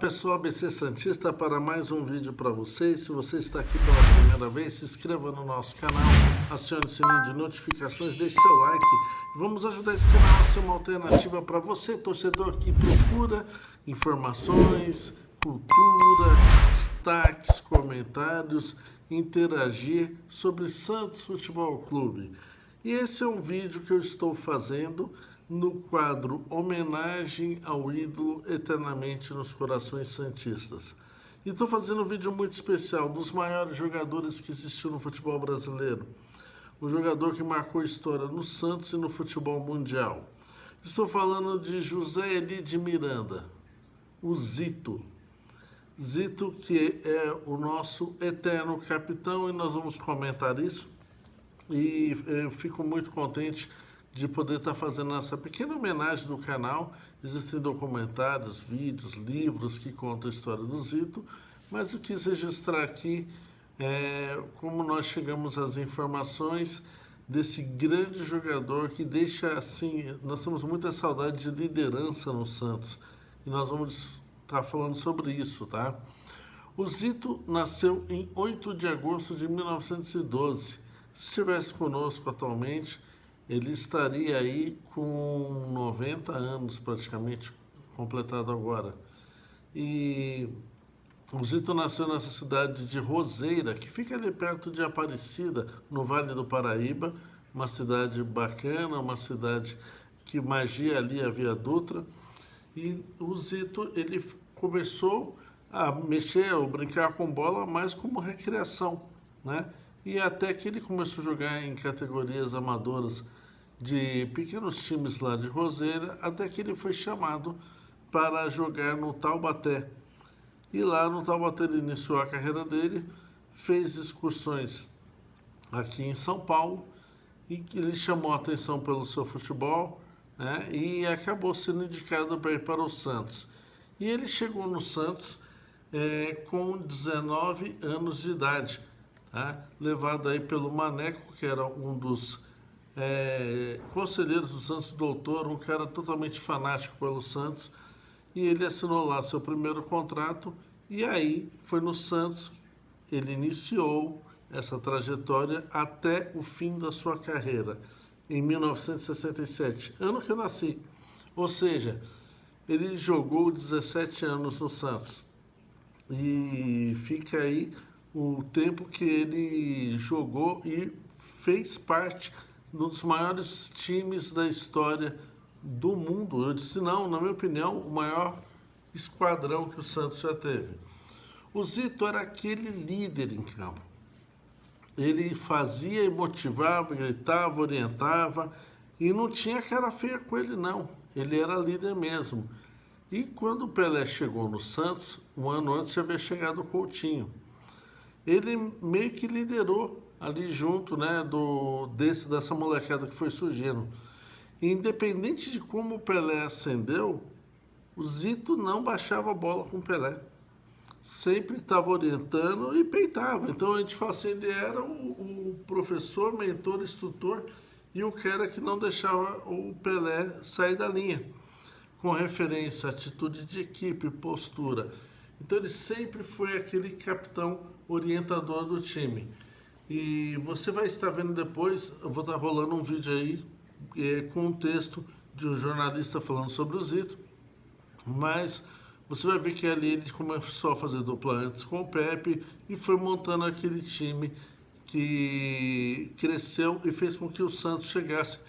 pessoal, ABC Santista, para mais um vídeo para vocês. Se você está aqui pela primeira vez, se inscreva no nosso canal, acione o sininho de notificações, deixe seu like. Vamos ajudar esse canal a ser uma alternativa para você, torcedor que procura informações, cultura, destaques, comentários, interagir sobre Santos Futebol Clube. E esse é um vídeo que eu estou fazendo no quadro Homenagem ao Ídolo Eternamente nos Corações Santistas. E estou fazendo um vídeo muito especial dos maiores jogadores que existiu no futebol brasileiro. Um jogador que marcou história no Santos e no futebol mundial. Estou falando de José Eli de Miranda, o Zito. Zito, que é o nosso eterno capitão, e nós vamos comentar isso. E eu fico muito contente de poder estar fazendo essa pequena homenagem do canal. Existem documentários, vídeos, livros que contam a história do Zito, mas eu quis registrar aqui como nós chegamos às informações desse grande jogador que deixa assim, nós temos muita saudade de liderança no Santos, e nós vamos estar falando sobre isso, tá? O Zito nasceu em 8 de agosto de 1912. Se estivesse conosco atualmente, ele estaria aí com 90 anos praticamente, completado agora. E o Zito nasceu nessa cidade de Roseira, que fica ali perto de Aparecida, no Vale do Paraíba, uma cidade bacana, uma cidade que magia ali a Via Dutra. E o Zito, ele começou a mexer, ou brincar com bola, mais como recreação, né? E até que ele começou a jogar em categorias amadoras de pequenos times lá de Roseira, até que ele foi chamado para jogar no Taubaté. E lá no Taubaté ele iniciou a carreira dele, fez excursões aqui em São Paulo, e ele chamou a atenção pelo seu futebol, né, e acabou sendo indicado para ir para o Santos. E ele chegou no Santos com 19 anos de idade, tá? Levado aí pelo Maneco, que era um dos conselheiros do Santos, doutor, um cara totalmente fanático pelo Santos, e ele assinou lá seu primeiro contrato, e aí foi no Santos, ele iniciou essa trajetória até o fim da sua carreira, em 1967, ano que eu nasci. Ou seja, ele jogou 17 anos no Santos, e fica aí o tempo que ele jogou e fez parte um dos maiores times da história do mundo. Eu disse não, na minha opinião, o maior esquadrão que o Santos já teve. O Zito era aquele líder em campo. Ele fazia e motivava, gritava, orientava, e não tinha cara feia com ele não. Ele era líder mesmo. E quando o Pelé chegou no Santos, um ano antes já havia chegado o Coutinho. Ele meio que liderou ali junto, né, dessa molecada que foi surgindo. E independente de como o Pelé ascendeu, o Zito não baixava a bola com o Pelé. Sempre estava orientando e peitava. Então a gente fala assim, ele era o professor, mentor, instrutor, e o cara que não deixava o Pelé sair da linha, com referência à atitude de equipe, postura. Então ele sempre foi aquele capitão orientador do time. E você vai estar vendo depois, eu vou estar rolando um vídeo aí com um texto de um jornalista falando sobre o Zito, mas você vai ver que ali ele começou a fazer dupla antes com o Pepe e foi montando aquele time que cresceu e fez com que o Santos chegasse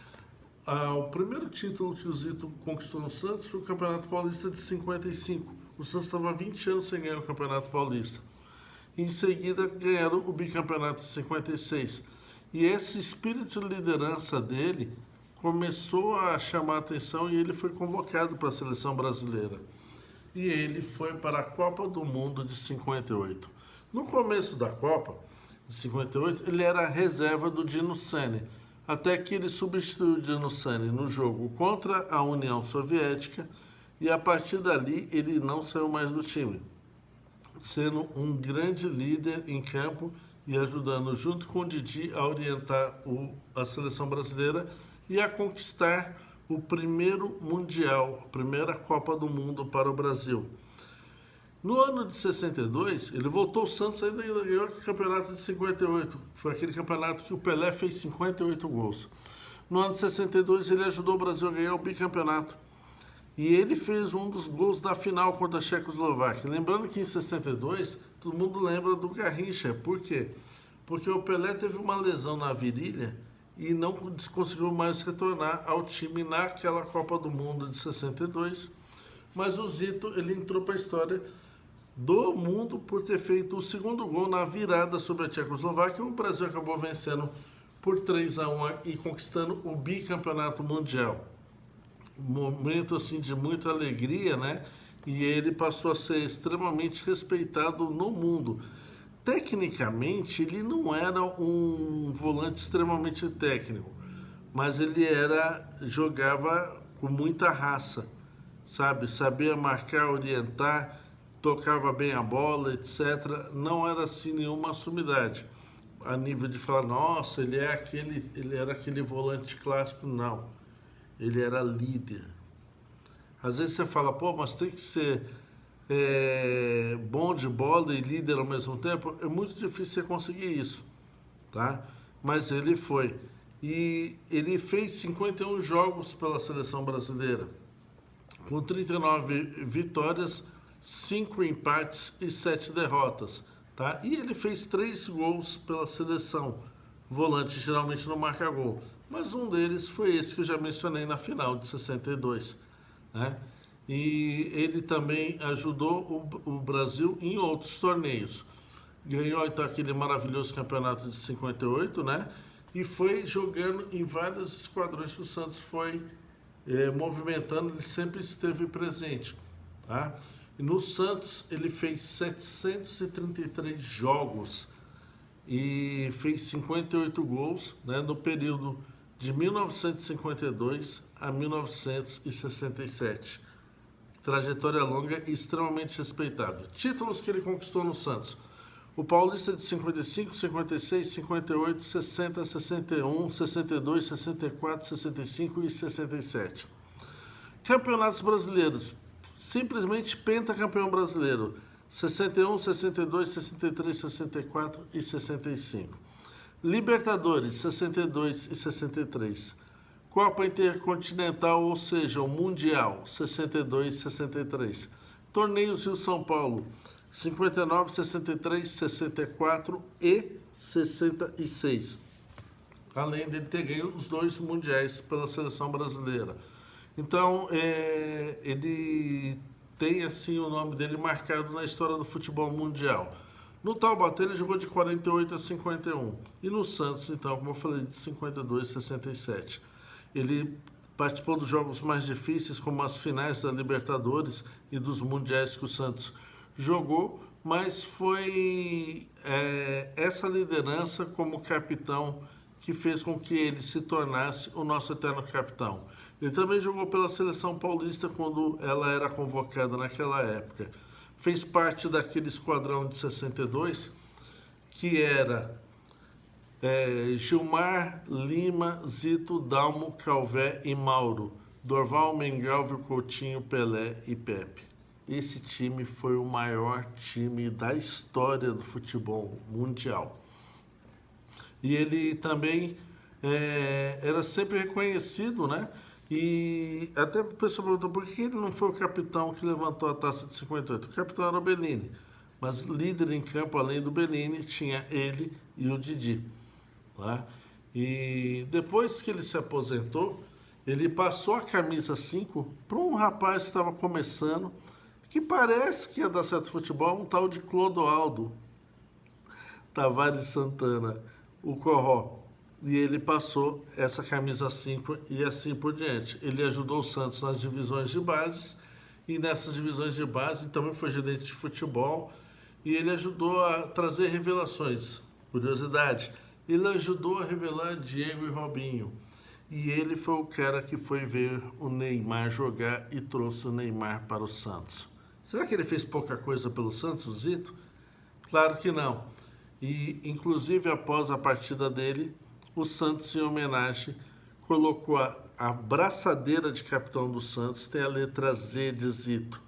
ao primeiro título que o Zito conquistou no Santos. Foi o Campeonato Paulista de 55. O Santos estava há 20 anos sem ganhar o Campeonato Paulista. Em seguida ganharam o bicampeonato de 56. E esse espírito de liderança dele começou a chamar a atenção, e ele foi convocado para a seleção brasileira. E ele foi para a Copa do Mundo de 58. No começo da Copa de 58, ele era a reserva do Dino Sene, até que ele substituiu o Dino Sene no jogo contra a União Soviética, e a partir dali ele não saiu mais do time, sendo um grande líder em campo e ajudando, junto com o Didi, a orientar a seleção brasileira e a conquistar o primeiro Mundial, a primeira Copa do Mundo para o Brasil. No ano de 62, ele voltou ao Santos e ainda ganhou o campeonato de 58. Foi aquele campeonato que o Pelé fez 58 gols. No ano de 62, ele ajudou o Brasil a ganhar o bicampeonato. E ele fez um dos gols da final contra a Tchecoslováquia. Lembrando que em 62, todo mundo lembra do Garrincha. Por quê? Porque o Pelé teve uma lesão na virilha e não conseguiu mais retornar ao time naquela Copa do Mundo de 62. Mas o Zito, ele entrou para a história do mundo por ter feito o segundo gol na virada sobre a Tchecoslováquia. O Brasil acabou vencendo por 3-1 e conquistando o bicampeonato mundial. Um momento assim de muita alegria, né? E ele passou a ser extremamente respeitado no mundo. Tecnicamente, ele não era um volante extremamente técnico, mas ele jogava com muita raça, sabe? Sabia marcar, orientar, tocava bem a bola, etc. Não era assim nenhuma sumidade a nível de falar, nossa, ele era aquele volante clássico. Não, ele era líder. Às vezes você fala, pô, mas tem que ser bom de bola e líder ao mesmo tempo. É muito difícil você conseguir isso, tá? Mas ele foi. E ele fez 51 jogos pela seleção brasileira, com 39 vitórias, 5 empates e 7 derrotas, tá? E ele fez 3 gols pela seleção. Volante geralmente não marca gol, mas um deles foi esse que eu já mencionei na final de 62, né? E ele também ajudou o Brasil em outros torneios. Ganhou então aquele maravilhoso campeonato de 58, né? E foi jogando em vários esquadrões que o Santos foi movimentando, ele sempre esteve presente, tá? E no Santos ele fez 733 jogos e fez 58 gols, né, no período de 1952 a 1967. Trajetória longa e extremamente respeitável. Títulos que ele conquistou no Santos: o Paulista de 55, 56, 58, 60, 61, 62, 64, 65 e 67. Campeonatos brasileiros: simplesmente pentacampeão brasileiro: 61, 62, 63, 64 e 65. Libertadores: 62 e 63. Copa Intercontinental, ou seja, o Mundial: 62 e 63. Torneios Rio-São Paulo: 59, 63, 64 e 66. Além de ter ganho os 2 mundiais pela seleção brasileira. Então, ele tem assim o nome dele marcado na história do futebol mundial. No Taubaté ele jogou de 48 a 51. E no Santos, então, como eu falei, de 52 a 67. Ele participou dos jogos mais difíceis, como as finais da Libertadores e dos mundiais que o Santos jogou, mas foi essa liderança como capitão que fez com que ele se tornasse o nosso eterno capitão. Ele também jogou pela seleção paulista quando ela era convocada naquela época. Fez parte daquele esquadrão de 62, que era Gilmar, Lima, Zito, Dalmo, Calvé e Mauro, Dorval, Mengalvio, Coutinho, Pelé e Pepe. Esse time foi o maior time da história do futebol mundial. E ele também era sempre reconhecido, né? E até o pessoal perguntou por que ele não foi o capitão que levantou a taça de 58. O capitão era o Bellini, mas líder em campo, além do Bellini, tinha ele e o Didi. Tá? E depois que ele se aposentou, ele passou a camisa 5 para um rapaz que estava começando, que parece que ia dar certo futebol, um tal de Clodoaldo Tavares Santana, o Corró. E ele passou essa camisa 5 e assim por diante. Ele ajudou o Santos nas divisões de bases, e nessas divisões de base também foi gerente de futebol, e ele ajudou a trazer revelações. Curiosidade, ele ajudou a revelar Diego e Robinho. E ele foi o cara que foi ver o Neymar jogar e trouxe o Neymar para o Santos. Será que ele fez pouca coisa pelo Santos, o Zito? Claro que não. E, inclusive, após a partida dele, o Santos, em homenagem, colocou a braçadeira de capitão do Santos, tem a letra Z de Zito.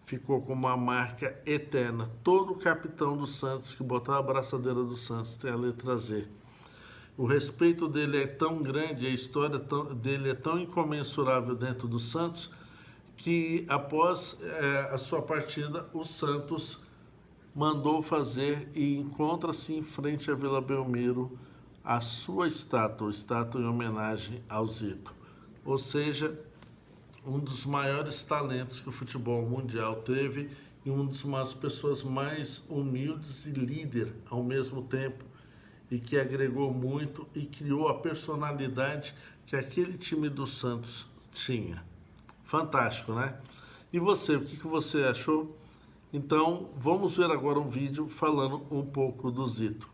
ficou com uma marca eterna. Todo capitão do Santos que botar a braçadeira do Santos tem a letra Z. O respeito dele é tão grande, a história dele é tão incomensurável dentro do Santos, que após a sua partida, o Santos mandou fazer e encontra-se em frente à Vila Belmiro a sua estátua em homenagem ao Zito. Ou seja, um dos maiores talentos que o futebol mundial teve e uma das pessoas mais humildes e líder ao mesmo tempo, e que agregou muito e criou a personalidade que aquele time do Santos tinha. Fantástico, né? E você, o que você achou? Então, vamos ver agora um vídeo falando um pouco do Zito.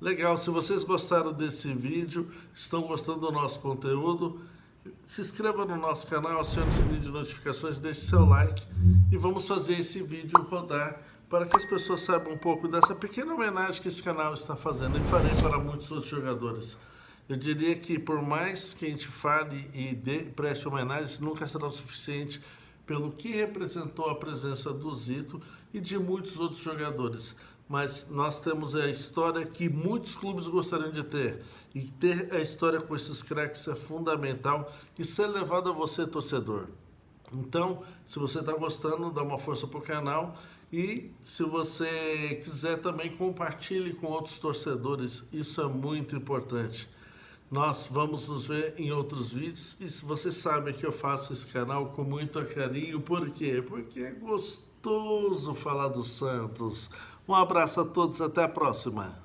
Legal, se vocês gostaram desse vídeo, estão gostando do nosso conteúdo, se inscreva no nosso canal, acione o sininho de notificações, deixe seu like e vamos fazer esse vídeo rodar para que as pessoas saibam um pouco dessa pequena homenagem que esse canal está fazendo, e farei para muitos outros jogadores. Eu diria que por mais que a gente fale e preste homenagem, nunca será o suficiente pelo que representou a presença do Zito e de muitos outros jogadores. Mas nós temos a história que muitos clubes gostariam de ter. E ter a história com esses craques é fundamental e ser levado a você, torcedor. Então, se você está gostando, dá uma força para o canal. E se você quiser também, compartilhe com outros torcedores. Isso é muito importante. Nós vamos nos ver em outros vídeos. E se você sabe que eu faço esse canal com muito carinho, por quê? Porque é gostoso falar do Santos. Um abraço a todos, até a próxima.